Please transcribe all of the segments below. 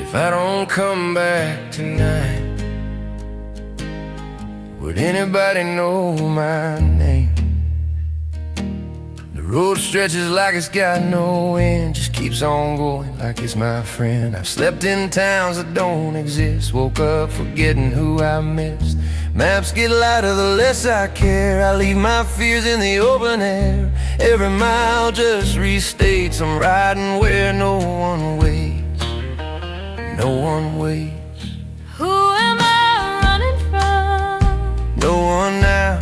If I don't come back tonight, would anybody know my name? The road stretches like it's got no end, just keeps on going like it's my friend. I've slept in towns that don't exist, woke up forgetting who I missed. Maps get lighter the less I care, I leave my fears in the open air. Every mile just restates I'm riding where no one waits. No one waits. Who am I running from? No one now.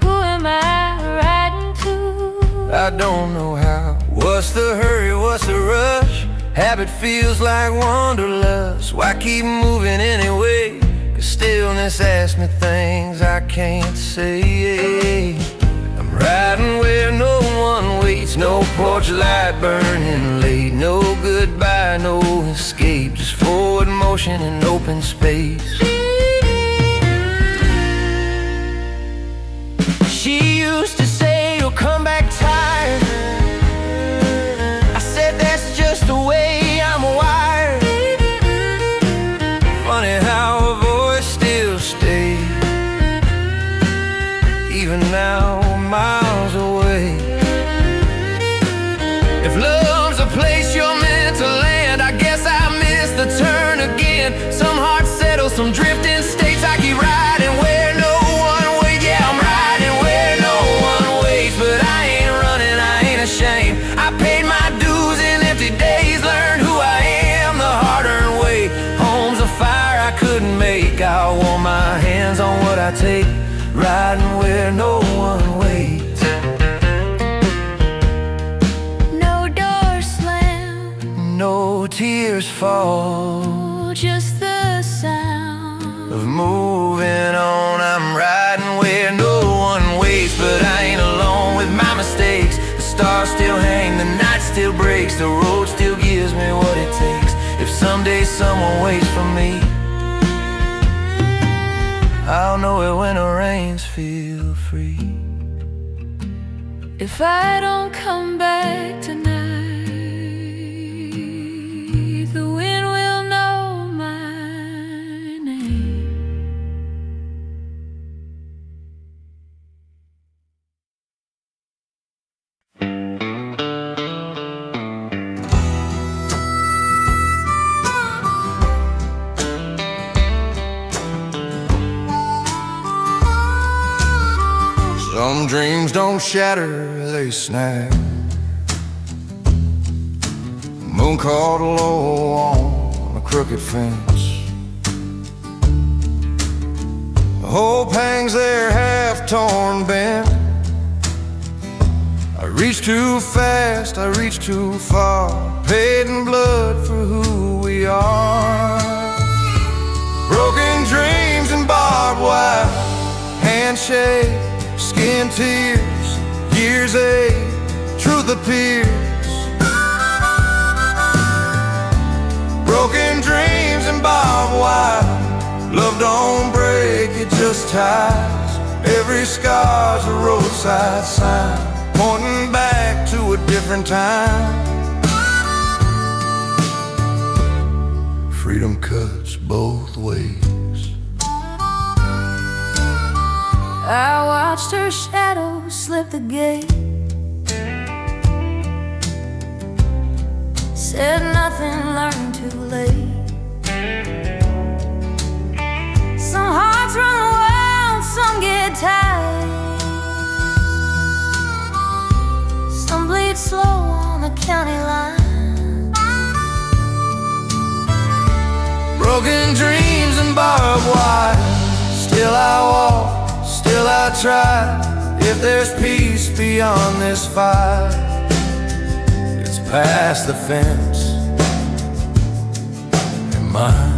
Who am I riding to? I don't know how. What's the hurry, what's the rush? Habit feels like wanderlust. Why keep moving anyway? 'Cause stillness asks me things I can't say. I'm riding where no one waits. No porch light burning late. No goodbye, no escape. Just forward motion in open space. She used to say you'll come back tired. I said that's just the way I'm wired. Funny how a voice still stays, even now miles away. If love's a place you're meant to land, I guess I missed the turn again. Some hearts settle, some drift in states. I keep riding where no one waits. Yeah, I'm riding where no one waits. But I ain't running, I ain't ashamed. I paid my dues in empty days, learned who I am the hard-earned way. Home's a fire I couldn't make. I warm my hands on what I take, riding where no one waits. No door slam, No tears fall, just the sound of moving on. I'm riding where no one waits. But I ain't alone with my mistakes. The stars still hang, the night still breaks. The road still gives me what it takes. If someday someone waits for me, I'll know it when the rains feel free. If I don't come back tonight, the wind will know my name. Some dreams don't shatter, they snap. Moon caught low on a crooked fence. Hope hangs there half torn, bent. I reach too fast, I reach too far, paid in blood for who we are. Broken dreams and barbed wire, handshake, skin tears, years ache, truth appears. Broken dreams and barbed wire, love don't break, it just ties. Every scar's a roadside sign, pointing back to a different time. Freedom cuts both ways. I watched her shadow slip the gate, said nothing, learned too late. Some hearts run wild, some get tired, some bleed slow on the county line. Broken dreams and barbed wire, still I walk, still I try. If there's peace beyond this fight, it's past the fence and mine.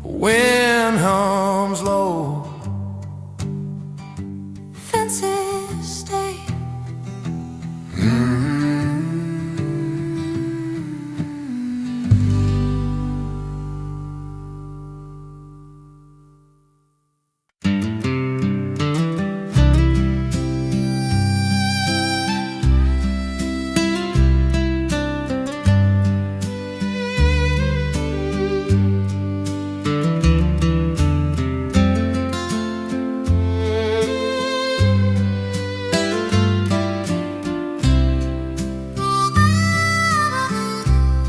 Wind hums low, Fences stay.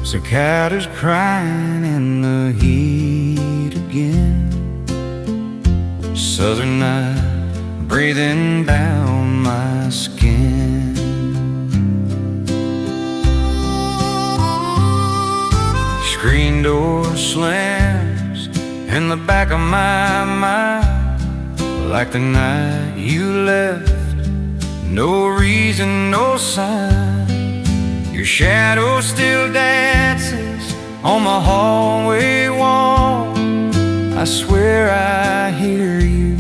Cicadas crying in the heat again. Southern night breathing down my skin. Screen door slams in the back of my mind, like the night you left. No reason, no sign. Your shadow still dances on my hallway wall. I swear I hear you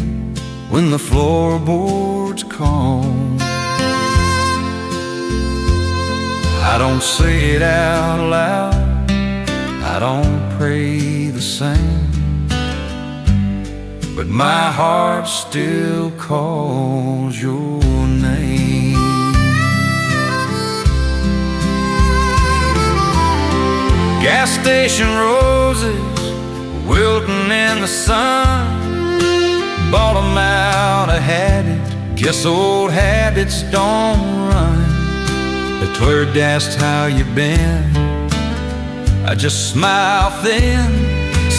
when the floorboards call. I don't say it out loud, I don't pray the same, but my heart still calls your name. Gas station roses wilting in the sun. Bought 'em out of habit, guess old habits don't run. The clerk asked how you been, I just smile thin.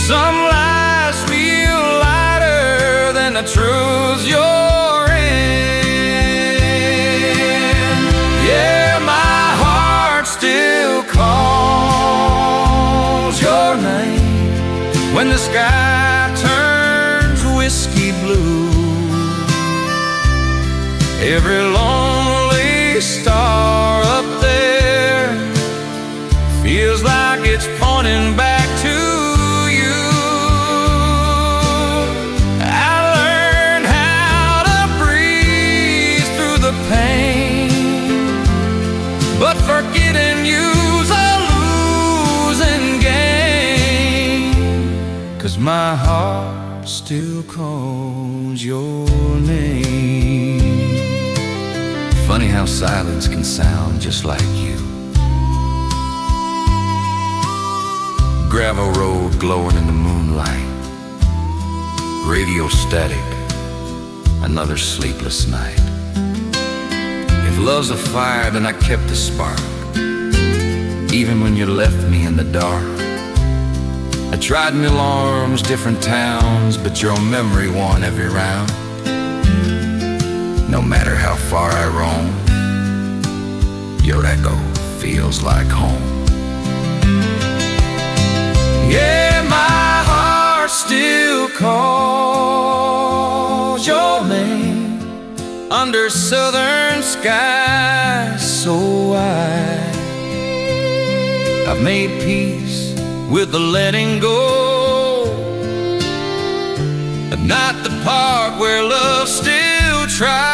Some lies feel lighter than the truth you're in. Yeah, my heart still calls your name when the sky turns whiskey blue. Every lonely star up there feels like it's pointing back to you. I learned how to breathe through the pain, but forgetting you's a losing game, 'cause my heart still calls your name. Funny how silence can sound just like you. Gravel road glowing in the moonlight, radio static, another sleepless night. If love's a fire, then I kept the spark, even when you left me in the dark. I tried mil arms, different towns, but your memory won every round. No matter how far I roam, your echo feels like home. Yeah, my heart still calls your name under southern skies so wide. I've made peace with the letting go, but not the part where love still tries.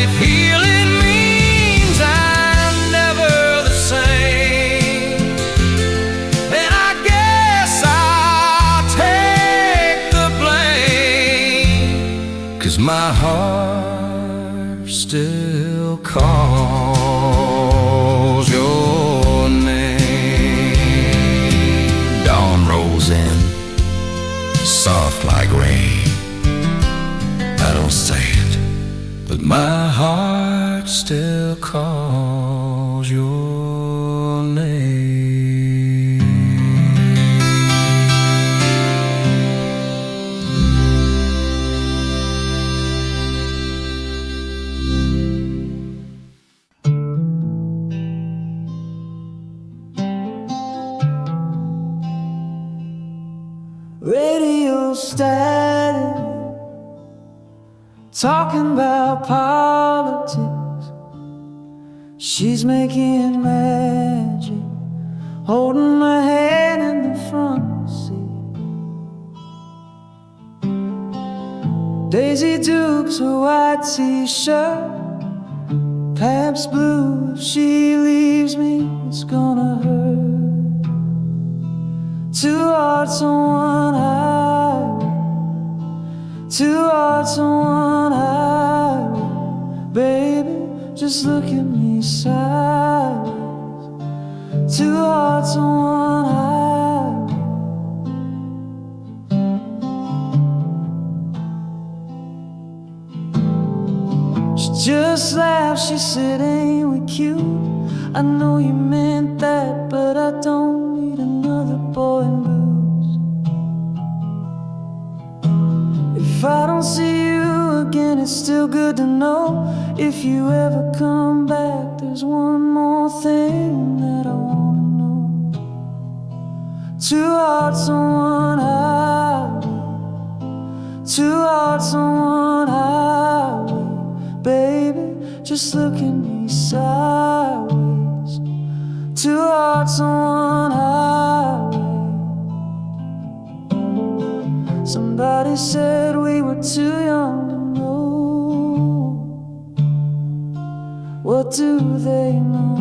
If healing means I'm never the same, then I guess I'll take the blame, 'cause my heart still calls your name. Dawn rolls in, soft like rain. I don't say it, but my heart still calls your name. Radio static, talking about politics. She's making magic, holding my hand in the front seat. Daisy Dukes, a white t-shirt, Pabst Blue. If she leaves me, it's gonna hurt. Two hearts on one highway, two hearts on one highway. Baby, just look at me sideways. Two hearts on one highway. She just laughed, she said, ain't we cute? I know you meant that, but I don't need another boy in blues. If I don't see you again, it's still good to know. If you ever come back, there's one more thing that I wanna know. Two hearts on one highway, two hearts on one highway. Baby, just look at me sideways. Two hearts on one highway. Somebody said we were too young to know. What do they know?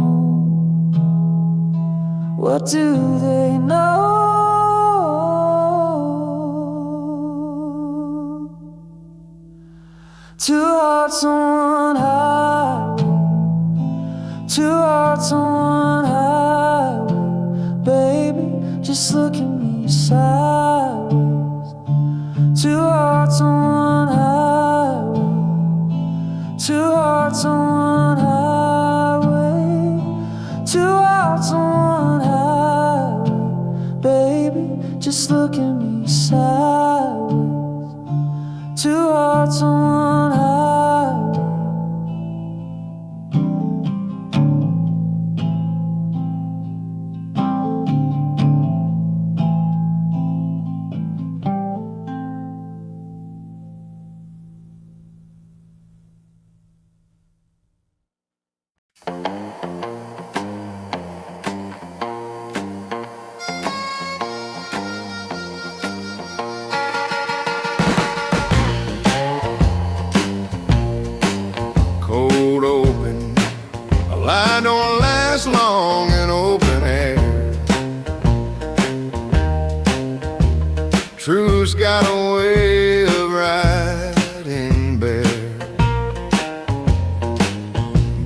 What do they know? Two hearts on one highway, two hearts on one highway. Baby, just look at me sideways. Two hearts on one highway, two hearts on one highway, two hearts on one highway. Baby, just look at me sideways. Two hearts on one highway. Cold open, a lie don't last long in open air. Truth's got a way of riding bare.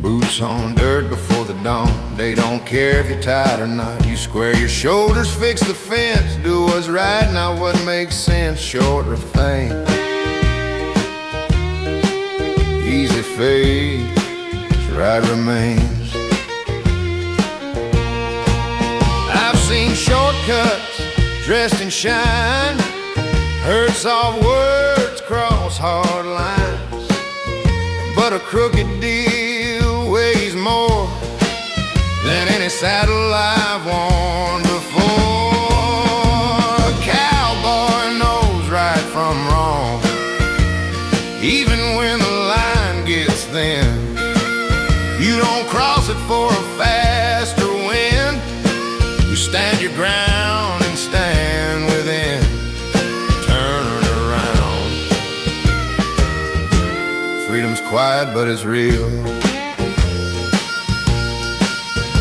Boots on dirt before the dawn. They don't care if you're tired or not. You square your shoulders, fix the fence, do what's right, not what makes sense. Short of fame, easy fade, right remains. I've seen shortcuts dressed in shine, heard soft words cross hard lines, but a crooked deal weighs more than any saddle I've worn before. A cowboy knows right from wrong, even when the line gets thin. You don't cross it for a faster wind. You stand your ground and stand within. Turn it around. Freedom's quiet, but it's real.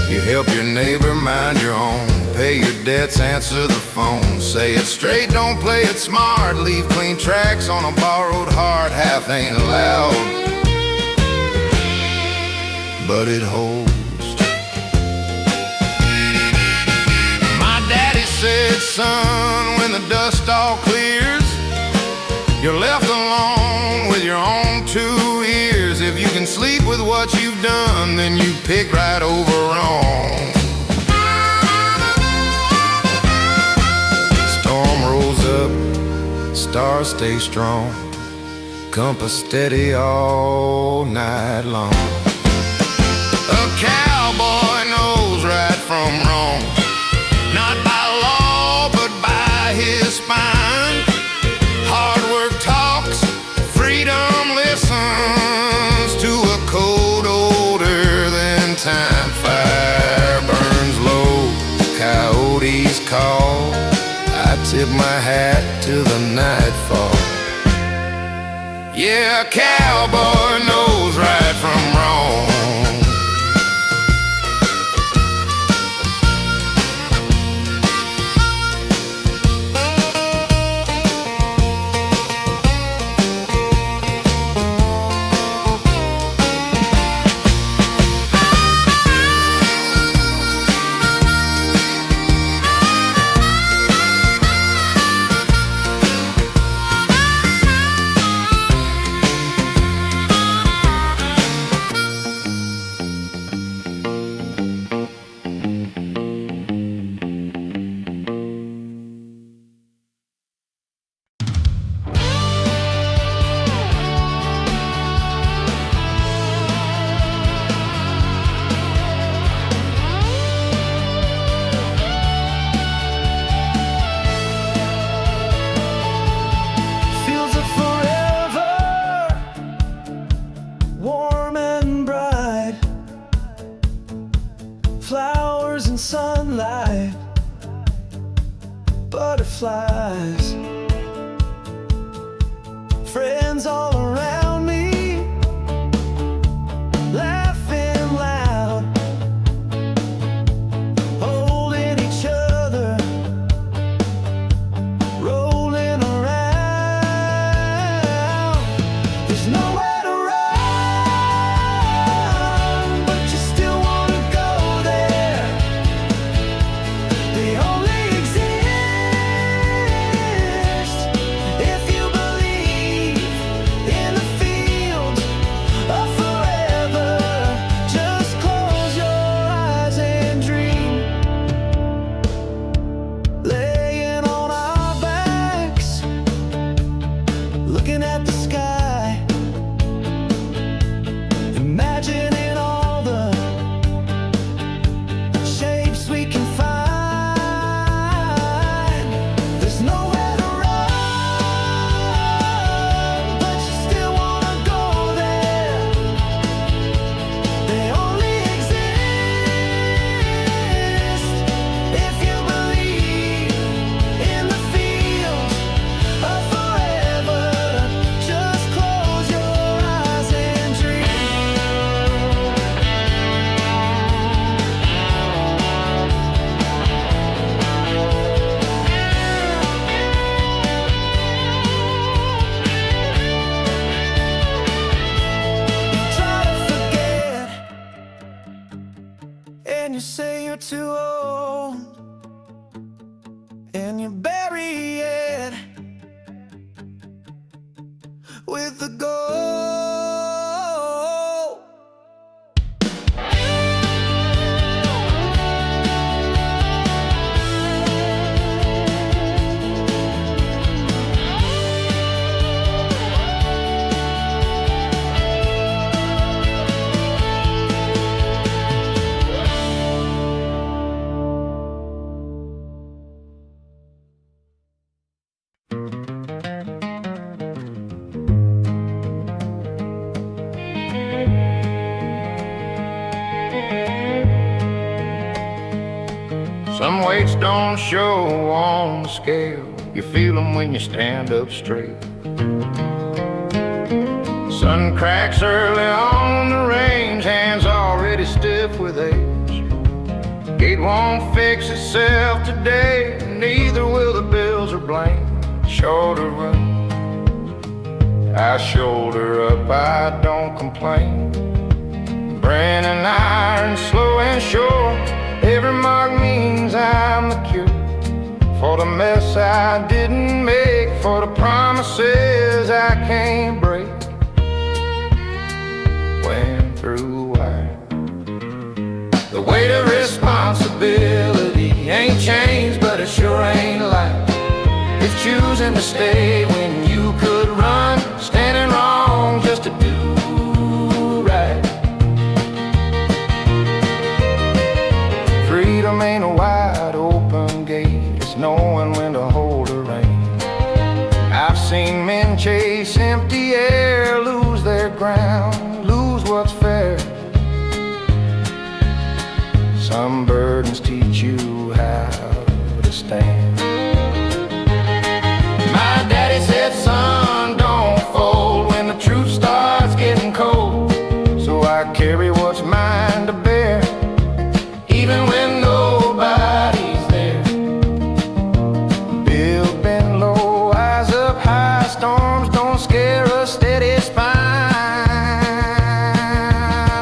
You help your neighbor, mind your own. Pay your debts, answer the phone. Say it straight, don't play it smart. Leave clean tracks on a borrowed heart. Half ain't allowed, but it holds. My daddy said, son, when the dust all clears, you're left alone with your own two ears. If you can sleep with what you've done, then you pick right over wrong. Storm rolls up, stars stay strong, compass steady all night long. A cowboy knows right from wrong, not by law, but by his spine. Hard work talks, freedom listens to a code older than time. Fire burns low, coyotes call. I tip my hat to the nightfall. Yeah, a cowboy knows right from wrong. flies. Friends all around me, laughing loud, holding each other, rolling around. There's nowhere to run, but you still wanna go there. They only exist if you believe in the fields of forever. Just close your eyes and dream, laying on our backs, looking at the sky, imagining all the shapes we can find. There's nowhere to run, but you still wanna go there. They only exist if you believe in the fields of forever. Just close your eyes and dream. You try to forget, and you say you're too old, and you bury it with the gold. Some weights don't show on the scale. You feel them when you stand up straight. Sun cracks early on the range, hands already stiff with age. Gate won't fix itself today, neither will the bills or blame. Shoulder run, I shoulder up, I don't complain. Brain and iron, slow and sure. Every mark means I'm the cure for the mess I didn't make, for the promises I can't break. Went through wire. The weight of responsibility ain't changed, but it sure ain't light. It's choosing to stay when you could run, standing wrong just to do right. Freedom ain't a wide open gate, it's knowing when to hold the rein. I've seen men chase empty air, lose their ground, lose what's fair. Some burdens teach you how to stand. My daddy said, son, don't fold when the truth starts getting cold. So I carry what's mine to bear, even when nobody's there. Build, bend low, eyes up high. Storms don't scare a steady spine.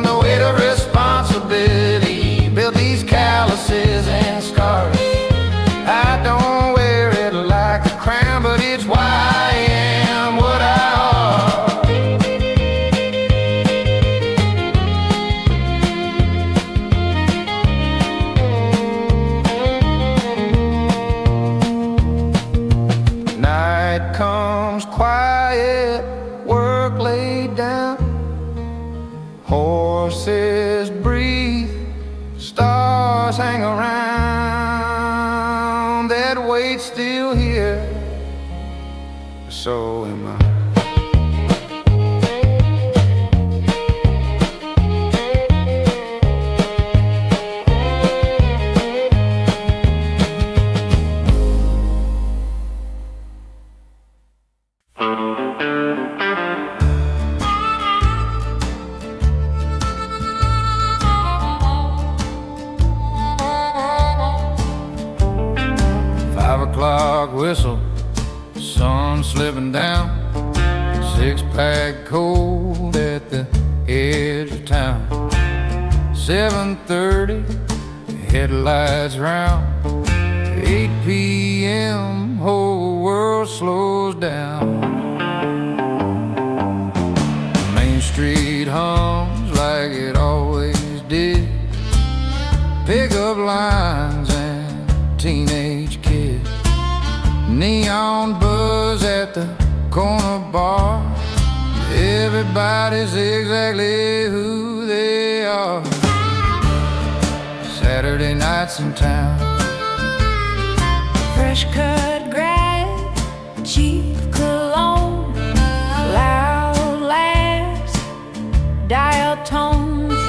The weight of responsibility built these calluses and scars. I don't wear it like a crown, but it's why I am what I are. Night comes quiet, work laid down. Horses breathe, stars hang around. That weight's still here, so am I. whistle, sun slipping down, six-pack cold at the edge of town. 7:30, headlights round. 8 p.m., whole world slows down. Main Street hums like it always did. Pickup lines and teenage kids. Neon buzz at the corner bar. Everybody's exactly who they are. Saturday nights in town. Fresh cut grass, cheap cologne, loud laughs, dial tones.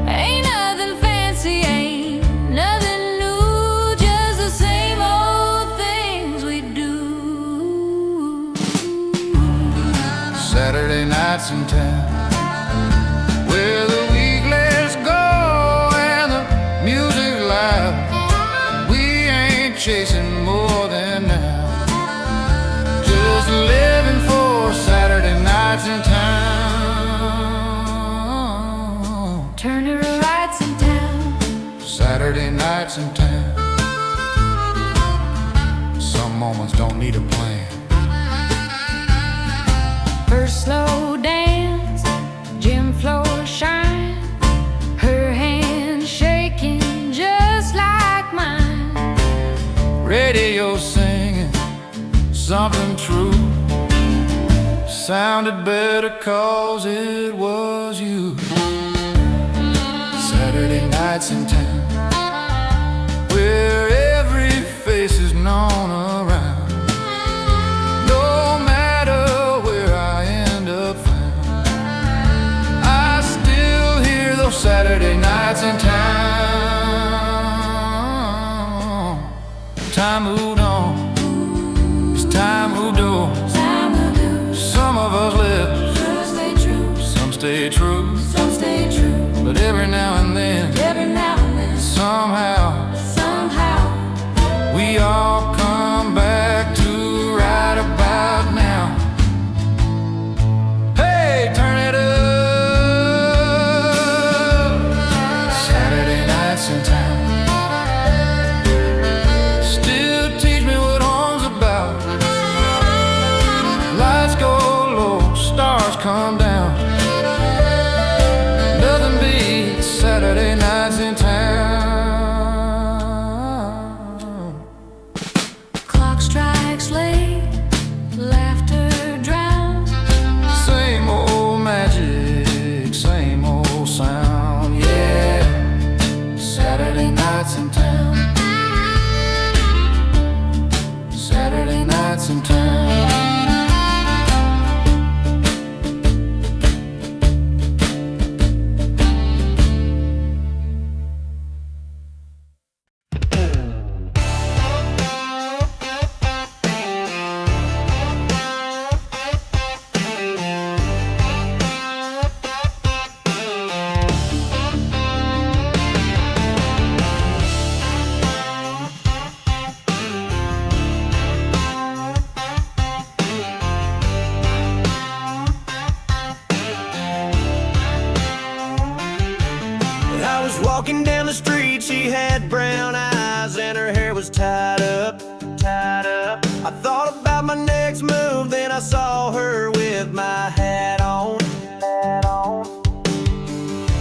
Ain't nothing fancy, ain't nothing new, just the same old things we do. Saturday nights in town, where the week lets go and the music's loud. We ain't chasing more than now, just living for Saturday nights in town. Turner lights in town. Saturday nights in town. Some moments don't need a plan. First slow dance, gym floor shine. Her hand shaking just like mine. Radio singing something true. Sounded better 'cause it was you. Saturday nights in town, where every face is known around. No matter where I end up found, I still hear those Saturday nights in town. Time moved on, as time moved on. Some of us live, some stay true. But every now and then, somehow, we all come back to right about now. Hey, turn it up. Saturday nights in town. Still teach me what home's about. Lights go low, stars come down. Nothing beats Saturday nights in town. Clock strikes late, laughter drowns. Same old magic, same old sound, yeah. Saturday nights in town. Saturday nights in town. I was walking down the street, she had brown eyes and her hair was tied up. I thought about my next move, then I saw her with my hat on.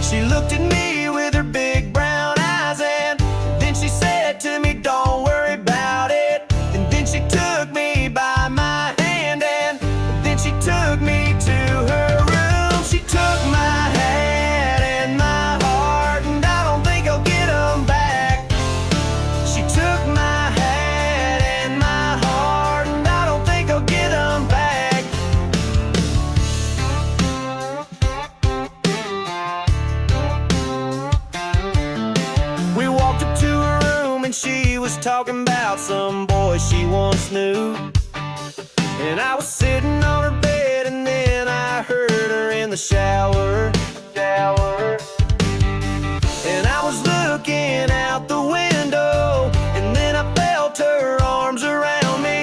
She looked at me with her big brown eyes and then she said to me, don't worry about it. And then she took me by my hand and then she took me to her room. She took my hat and my heart and I don't think I'll get them back. She took my hat and my heart and I don't think I'll get them back. We walked up to her room and she was talking about some boy she once knew. And I was sitting on her bed and then I heard her in the shower. And I was looking out the window and then I felt her arms around me.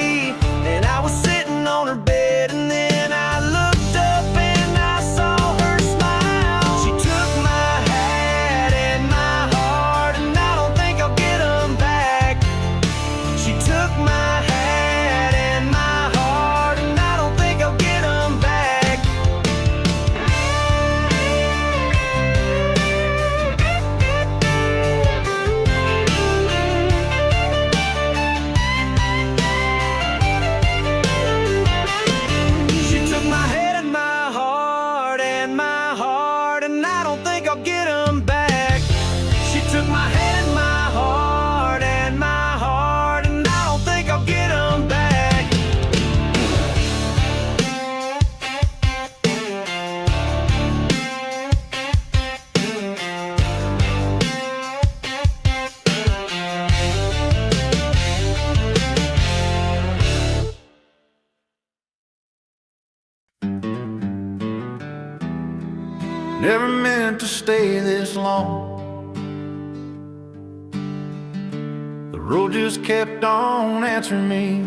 and my heart, and I don't think I'll get them back. She took my hand, my heart, and I don't think I'll get them back. Never meant to stay this long. The road just kept on answering me.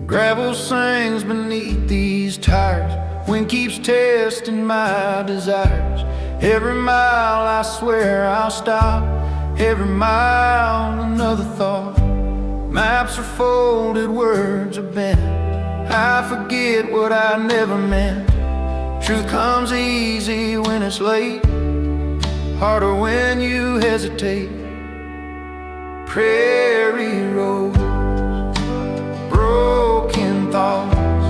Gravel sings beneath these tires. Wind keeps testing my desires. Every mile I swear I'll stop. Every mile another thought. Maps are folded, words are bent. I forget what I never meant. Truth comes easy when it's late, harder when you hesitate. Prairie roads, broken thoughts.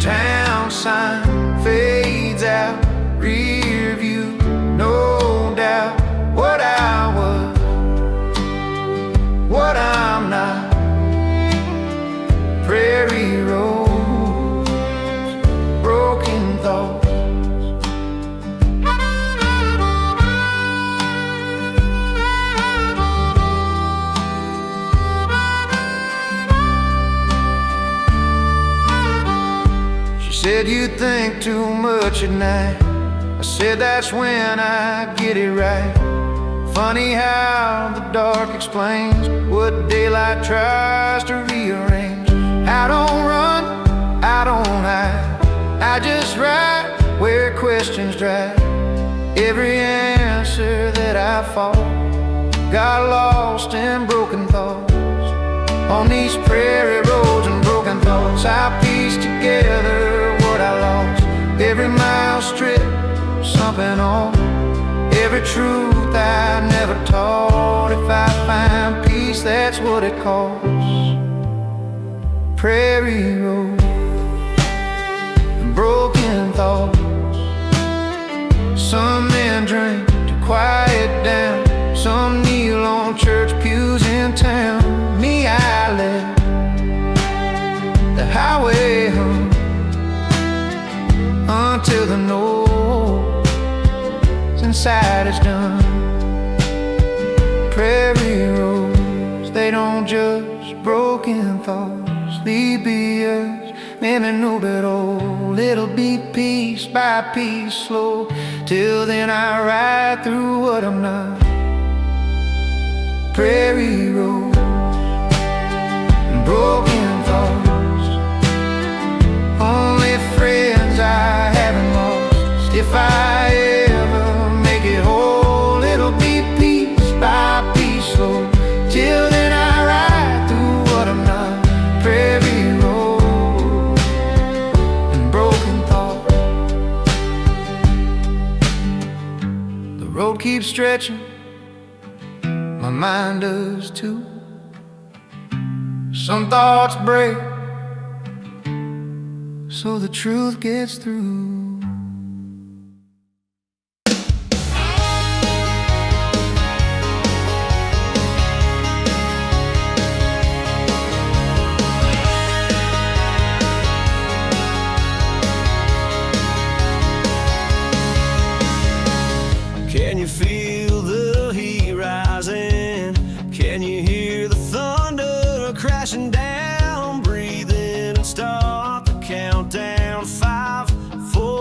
Town sign fades out, rear view, no doubt. What I was, what I'm not. Prairie roads, broken thoughts. She said you think too much at night. I said that's when I get it right. Funny how the dark explains what daylight tries to rearrange. I don't run, I don't hide, I just ride where questions drive. Every answer that I fought got lost in broken thoughts. On these prairie roads and broken thoughts, I piece together what I lost. Every mile strip, something off. Every truth I never taught. If I find peace, that's what it costs. Prairie road, broken thoughts. Some men drink to quiet down. Some kneel on church pews in town. Me, I let the highway hum until the noise inside is done. Prairie roads, they don't judge broken thoughts. Leave be us, maybe no but old. It'll be piece by piece, slow. Till then I ride through what I'm not. Prairie road, broken thoughts. Only friends I haven't lost. If I ever make it whole, it'll be piece by piece, slow. Till then I ride through what I'm not. Prairie road and broken thoughts. The road keeps stretching, my mind does too. Some thoughts break, so the truth gets through. Can you feel the heat rising? Can you hear the thunder crashing down? Breathe in and start the countdown. 5, 4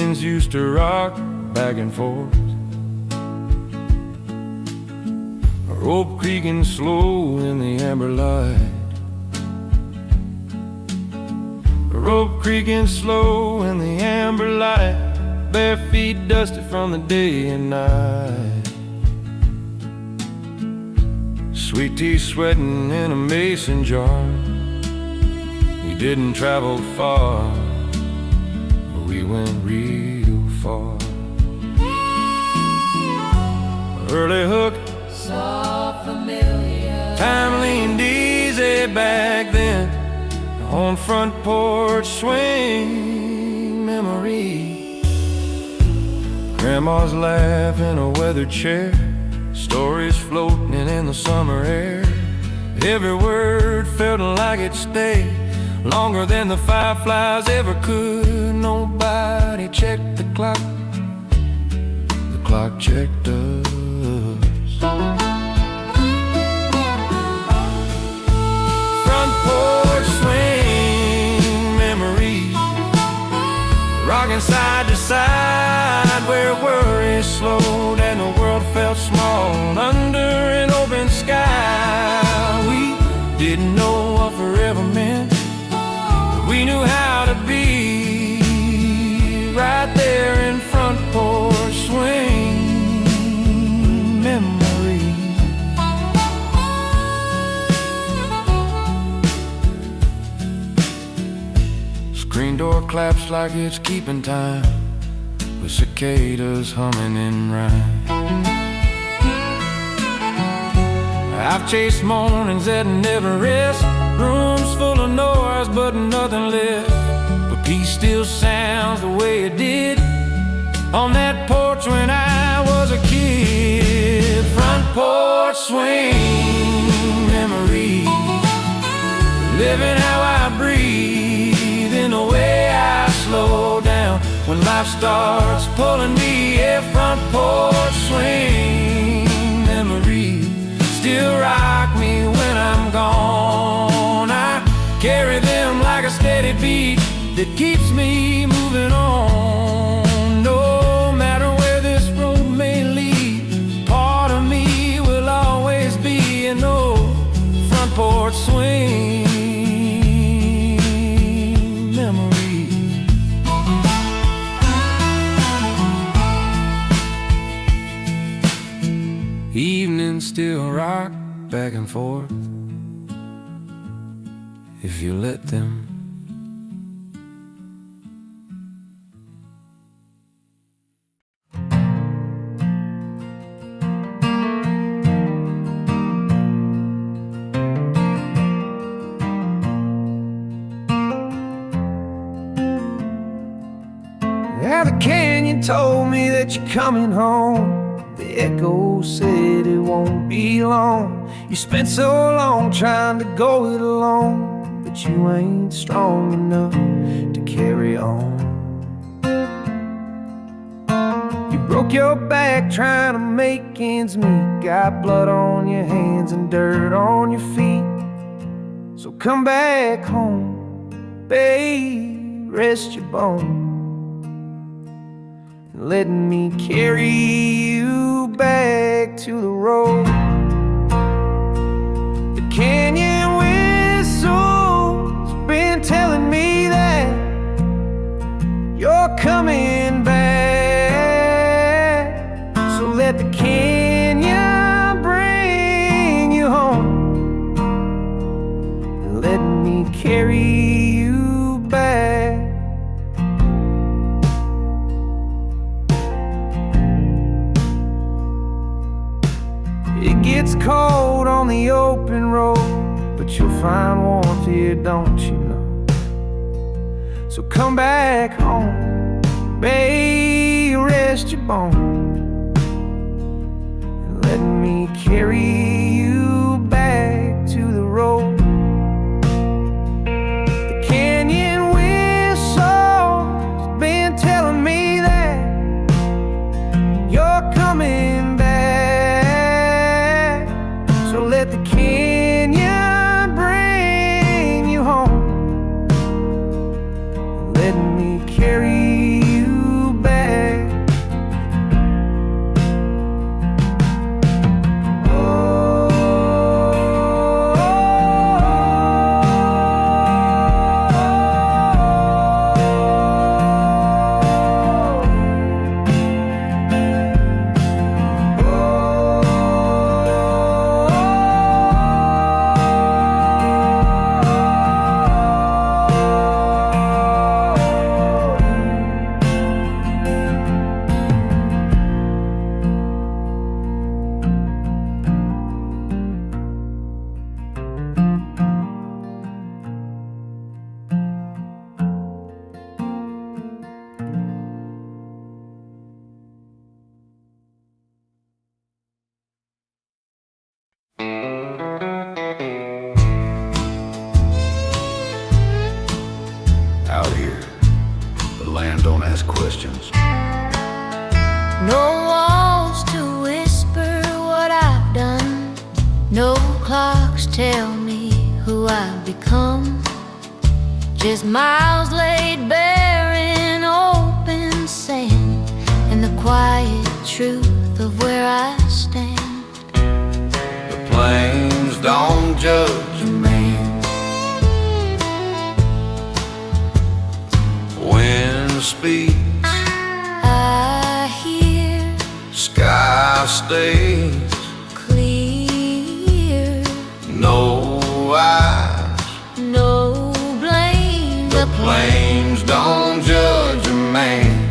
canyons used to rock back and forth, rope creaking slow in the amber light, rope creaking slow in the amber light, bare feet dusty from the day and night, sweet tea sweating in a mason jar. We didn't travel far, but we went real far. Early hook, So familiar. time leaned easy back then, on front porch swing memory. Grandma's laugh in a weathered chair, stories floating in the summer air. Every word felt like it stayed longer than the fireflies ever could. Nobody checked the clock checked us. Front porch swing memories, rocking side to side where worries slowed and the world felt small under an open sky. We didn't know what forever meant, but we knew how to be right there in front porch swing memory. Screen door claps like it's keeping time, with cicadas humming in rhyme. I've chased mornings that never rest, rooms full of noise but nothing left. But peace still sounds the way it did on that porch when I was a kid. Front porch swing memories, living how I breathe in the way I slow down when life starts pulling me. Yeah, front porch swing memories still rock me when I'm gone. I carry them like a steady beat that keeps me moving on. No matter where this road may lead, part of me will always be an old front porch swing memory. Evenings still rock back and forth if you let them. Yeah, the canyon told me that you're coming home. The echo said it won't be long. You spent so long trying to go it alone, but you ain't strong enough to carry on. You broke your back trying to make ends meet, got blood on your hands and dirt on your feet. So come back home, babe, rest your bones. Let me carry you back to the road. The canyon whistle's been telling me that you're coming back. So let the canyon bring you home. Let me carry you back. It gets cold on the open road, but you'll find warmth here, don't you know? So come back home, babe, rest your bones, and let me carry you back to the road. The canyon whistle's been telling me that you're coming back. So let the canyon bring you home. Let me carry you back. No clocks tell me who I've become, just miles laid bare in open sand, and the quiet truth of where I stand. The plains don't judge a man. Wind speaks, I hear sky stays clear, no eyes. no blame. The plains don't judge a man.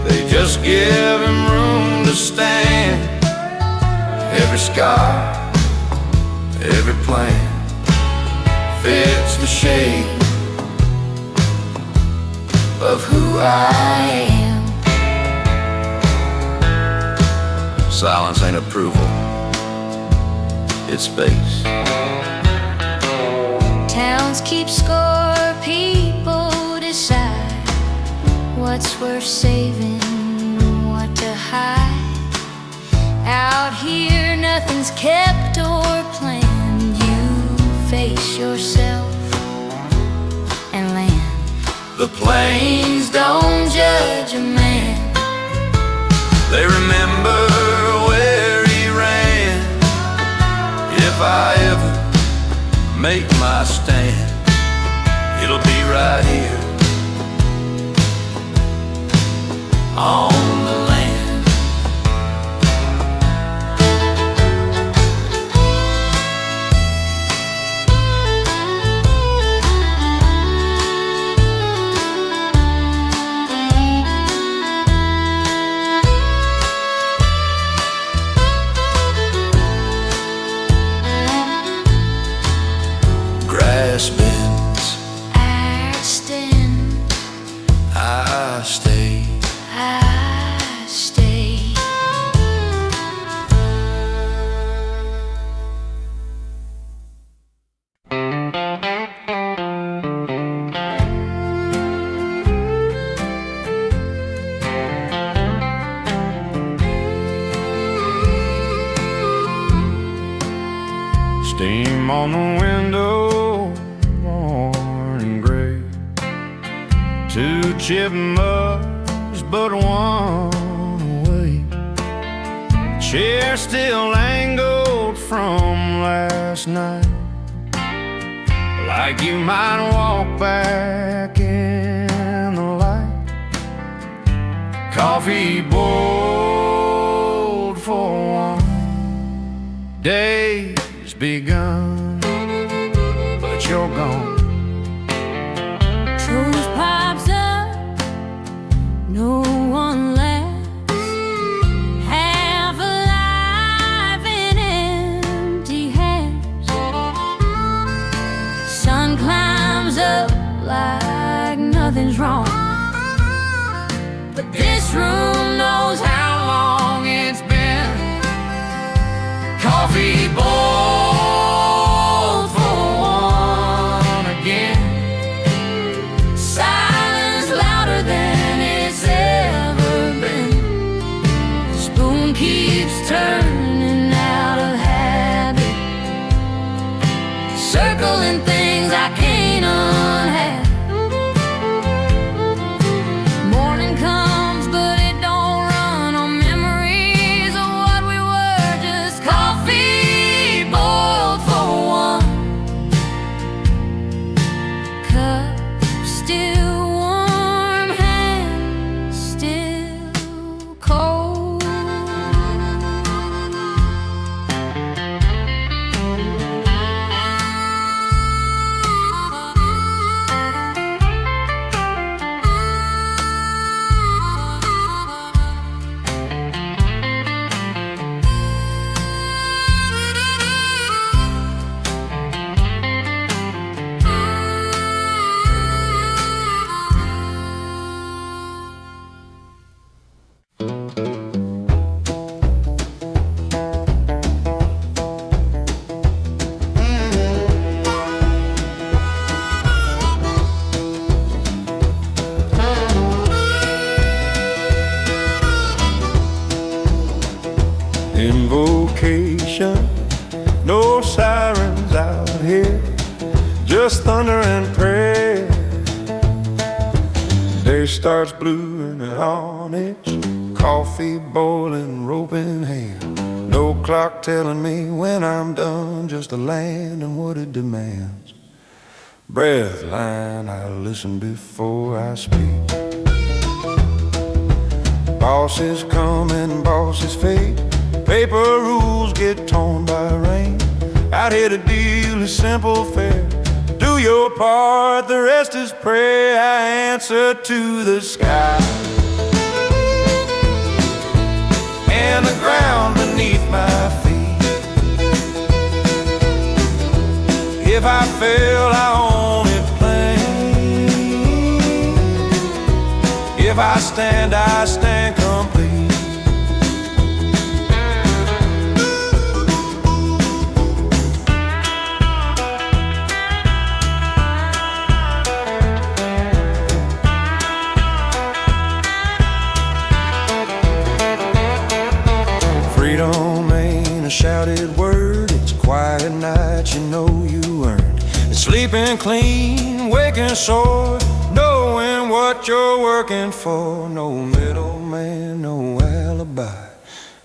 They just give him room to stand. Every scar, every plan fits the shape of who I am. Silence ain't approval, it's space. Towns keep score, people decide what's worth saving, what to hide. Out here nothing's kept or planned. You face yourself and land. The plains don't judge a man. They remember where he ran. If I ever make my stand, it'll be right here on the land. Grass bends, I stand, I stay. I stay. Steam on the window, morning gray. Two chipmunks, but one away. Chair still angled from last night, like you might walk back in the light. Coffee boiled for one. Day's begun, but you're gone. Truth pops up, no one left. Half alive in empty hands. Sun climbs up like nothing's wrong, but this room knows how long it's been. Coffee boiled for one again. Silence louder than it's ever been. The spoon keeps turning out of habit, circling things I can't unhab. Morning comes, but it don't run on memories of what we were. Just coffee location. No sirens out here, just thunder and prayer. Day starts blue and on edge, coffee boiling, rope in hand. No clock telling me when I'm done, just the land and what it demands. Breath line, I listen before I speak. Bosses come and bosses fade, paper rules get torn by rain. Out here the deal is simple fare. Do your part, the rest is prayer. I answer to the sky and the ground beneath my feet. If I fail, I own it plain. If I stand complete. Freedom ain't a shouted word, it's a quiet night you know you earned. It's sleeping clean, waking sore, knowing what you're working for. No middleman, no alibi.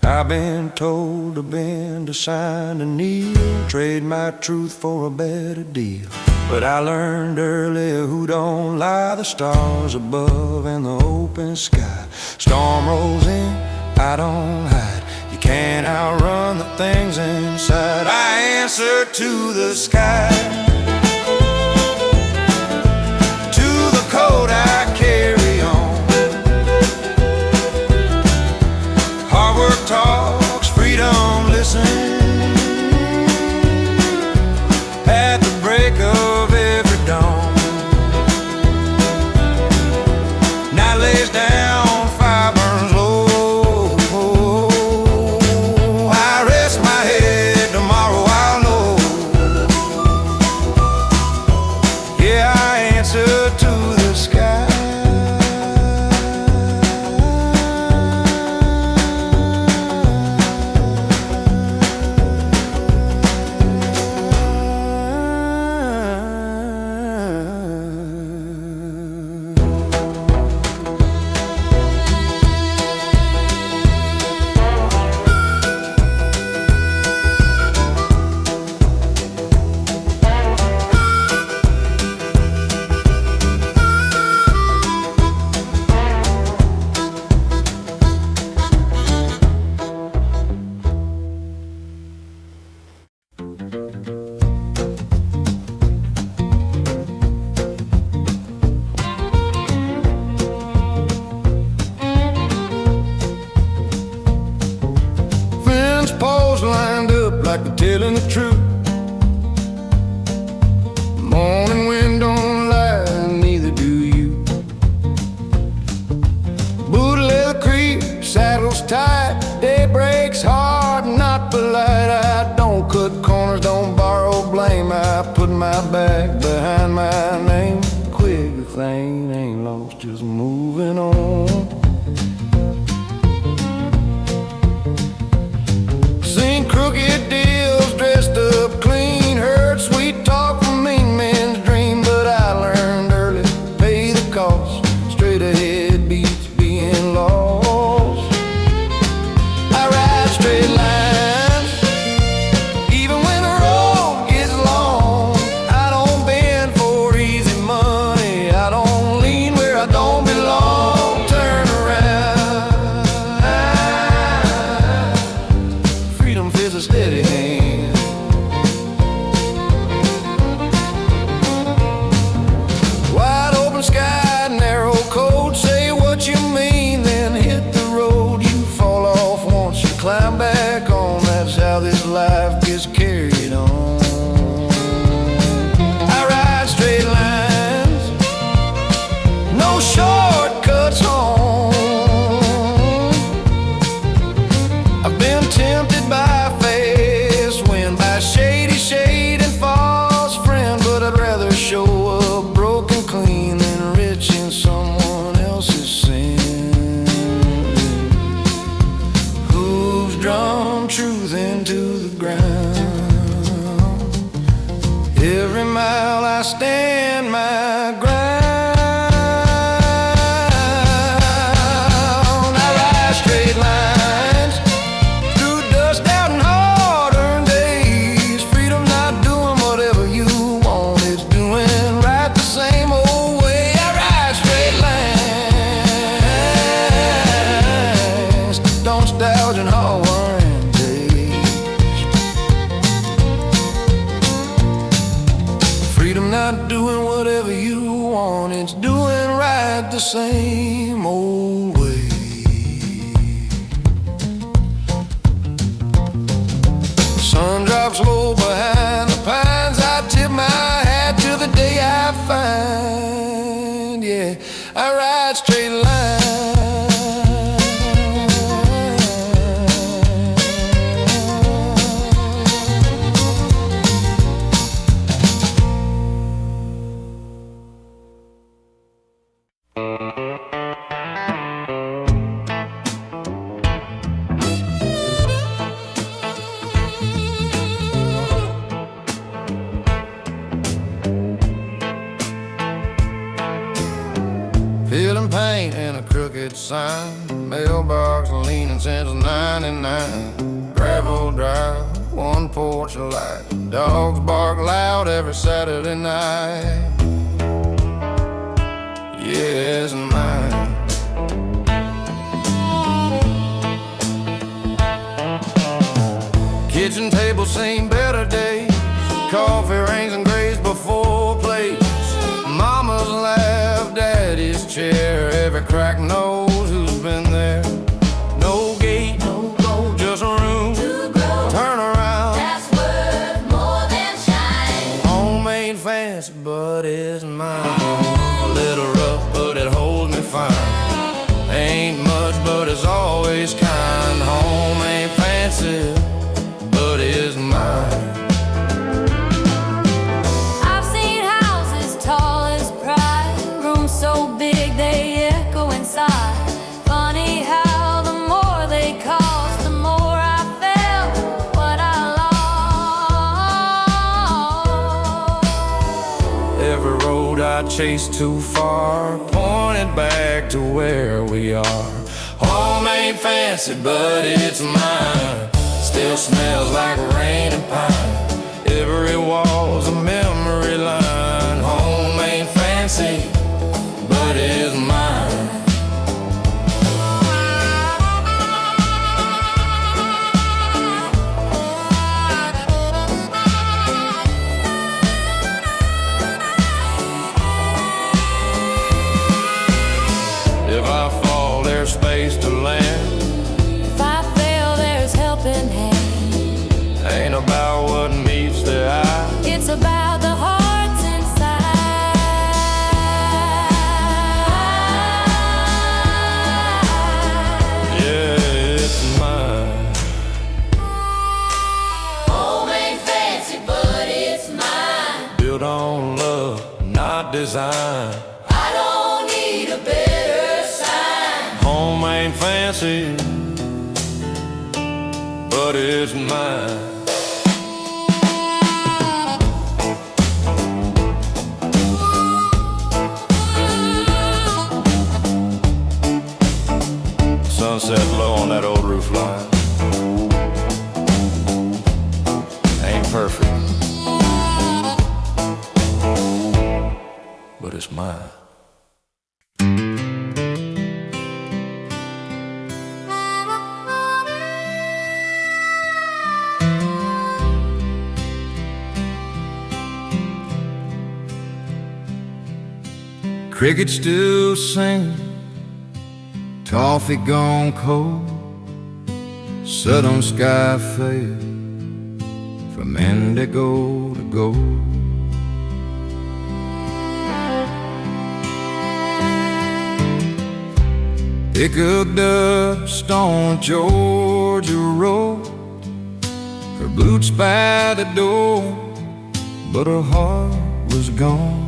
I've been told to bend, to sign, to kneel, trade my truth for a better deal. But I learned earlier who don't lie, the stars above and the open sky. Storm rolls in, I don't hide. You can't outrun the things inside. I answer to the sky, to the code I carry on. Hard work talks, freedom listen. At the break of every dawn, night lays down, fire burns low. I rest my head, tomorrow I'll know. Yeah, I answer to the sky. Fence poles lined up like they're telling the truth. Morning wind don't lie, neither do you. Boot leather creep, saddles tight. Day breaks hard, not polite. I don't cut corners, don't borrow blame. I put my back behind my name. Quick, the thing ain't lost, just moving on. Seen crooked deals dressed up clean, heard sweet talk from mean men's dream. But I learned early, pay the cost. Straight ahead beats being lost. I ride straight lines, even when the road gets long. I don't bend for easy money, I don't lean where I don't belong. Turn around, freedom feels a steady hand. Wide open sky, narrow code. Say what you mean, then hit the road. You fall off once, you climb back on. That's how this life gets carried on. I ride straight lines, no shortcuts home. I've been tempted by fate, into the ground. Every mile I stand my ground. I ride straight lines through dust out and hard-earned days. Freedom not doing whatever you want, it's doing right the same old way. I ride straight lines, don't stouge and hard-earned days. Freedom not doing whatever you want, it's doing right the same old way. Sun drops low behind the pines, I tip my hat to the day I find. Yeah, I ride straight line. Peeling paint in a crooked sign, mailbox leaning since '99. Gravel drive, one porch light, dogs bark loud every Saturday night. Yeah, it's mine. Kitchen table seen better days, coffee rings and grays before plates. Mama's laugh, daddy's chair, every crack knows who's been there. No gate, no gold, just room to grow. Turn around, that's worth more than shine. Homemade fancy, but it's mine. A little rough, but it holds me fine. Ain't much, but it's always kind. Homemade fancy, but it's mine. So big they echo inside. Funny how the more they cost, the more I felt what I lost. Every road I chased too far pointed back to where we are. Homemade fancy, but it's mine. Still smells like rain and pine. Every wall's a memory line. Homemade fancy, but it's mine. If I fall, there's space to land. If I fail, there's helping hand. Ain't about what meets the eye, It's about the hearts inside. yeah, it's mine. Homemade fancy, but it's mine. Built on love, not design. I don't need a better sign. Homemade fancy, but it's mine. Sunset low on that old roof line. Ain't perfect, but it's mine. Crickets still sing, toffee gone cold, southern sky fade from indigo to gold. Pick up dust on Georgia Road, her boots by the door, but her heart was gone.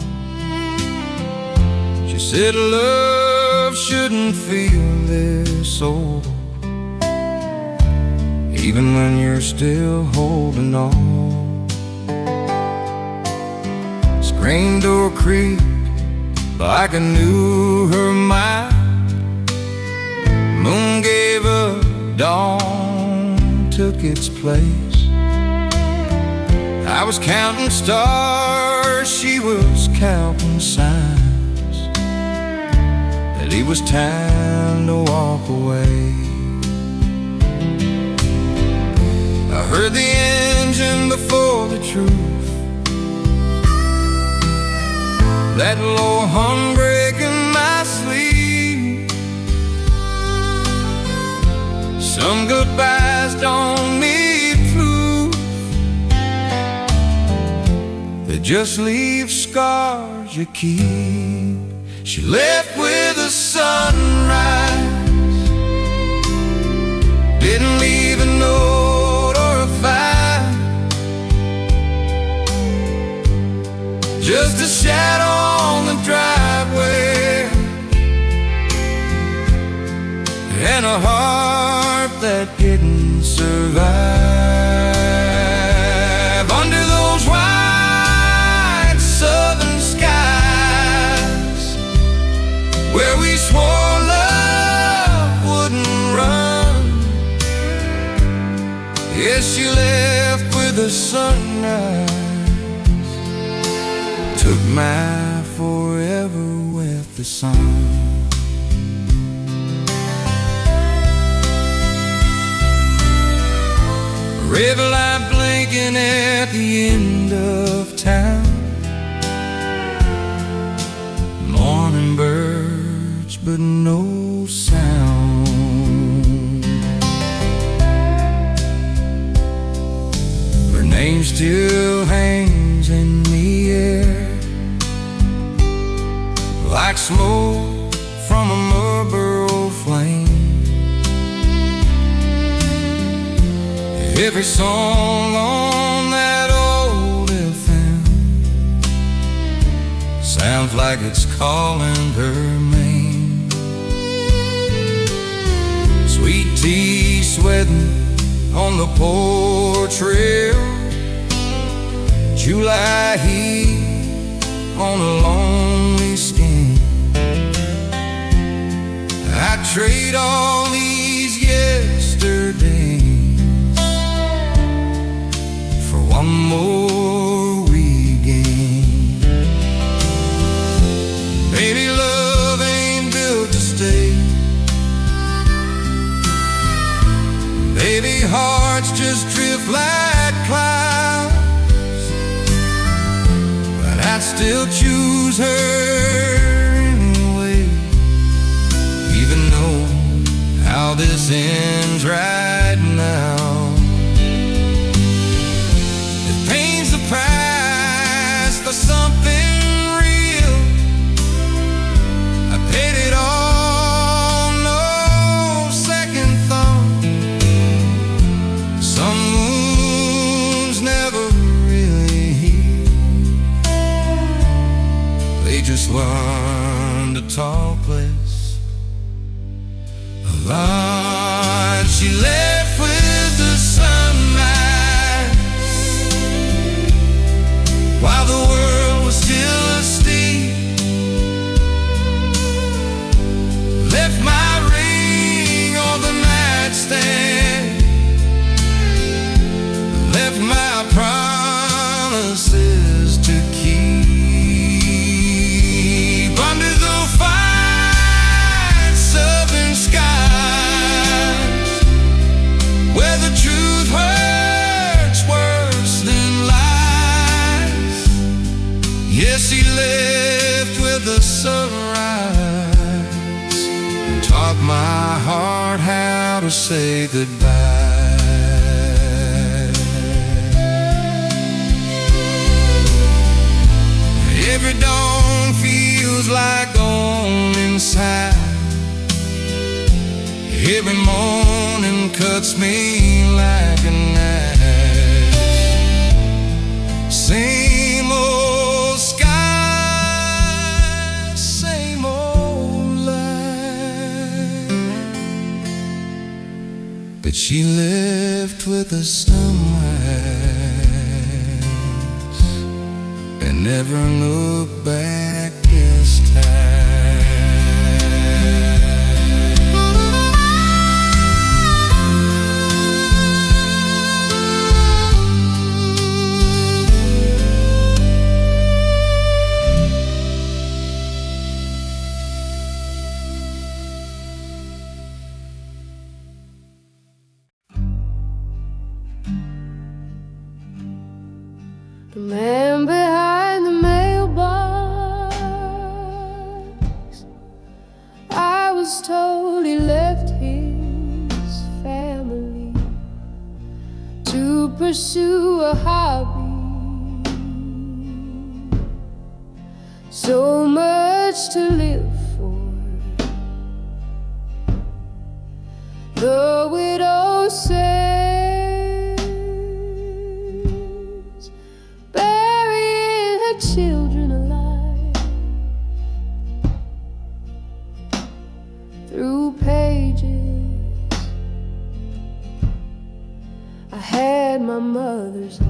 She said love shouldn't feel this old. even when you're still holding on. Screen door creaked like I knew her mind. Moon gave up, dawn took its place. I was counting stars, she was counting signs that it was time to walk away. I heard the engine before the truth, that low hum breaking my sleep. Some goodbyes don't need proof, they just leave scars you keep. She left with a sunrise, didn't leave a note or a fire, just a shadow on the driveway, and a heart that didn't survive. Under those white southern skies, where we swore love wouldn't run, yes, she left with a sunrise, took my forever with the sun. River light blinking at the end of town, morning birds but no sound. Her name still hangs in the air like smoke from a Marlboro flame. Every song on that old FM sounds like it's calling her name. Sweet tea sweating on the porch rail, July heat on a lonely skin. I trade all these yesterdays for one more weekend. Baby, love ain't built to stay. Baby, hearts just drift like clouds, but I'd still choose her anyway, even though how this ends right now. Price for something real, I paid it all, no second thought. Some wounds never really heal, they just learn to talk less. A lot she left with the sunrise, while the world was still asleep. Left my ring on the nightstand, left my promises to keep. Under the fine southern skies, where the truth hurts worse than lies, yes, he left with the sunrise, and taught my heart how to say goodbye. Every dawn feels like going inside, every morning cuts me like a knife. Same old sky, same old life, but she left with the sunrise and never look back this time. The man behind the mailbox, I was told he left his family to pursue a hobby. So much to live for. The widow says, burying her children alive. Through pages I had my mother's love.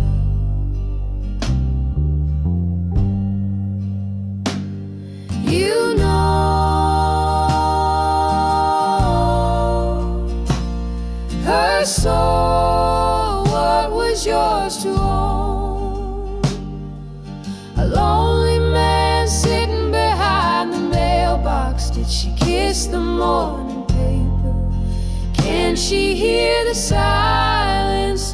You know her soul, what was yours to own? A lonely man sitting behind the mailbox. Did she kiss the morning paper? Can she hear the silence?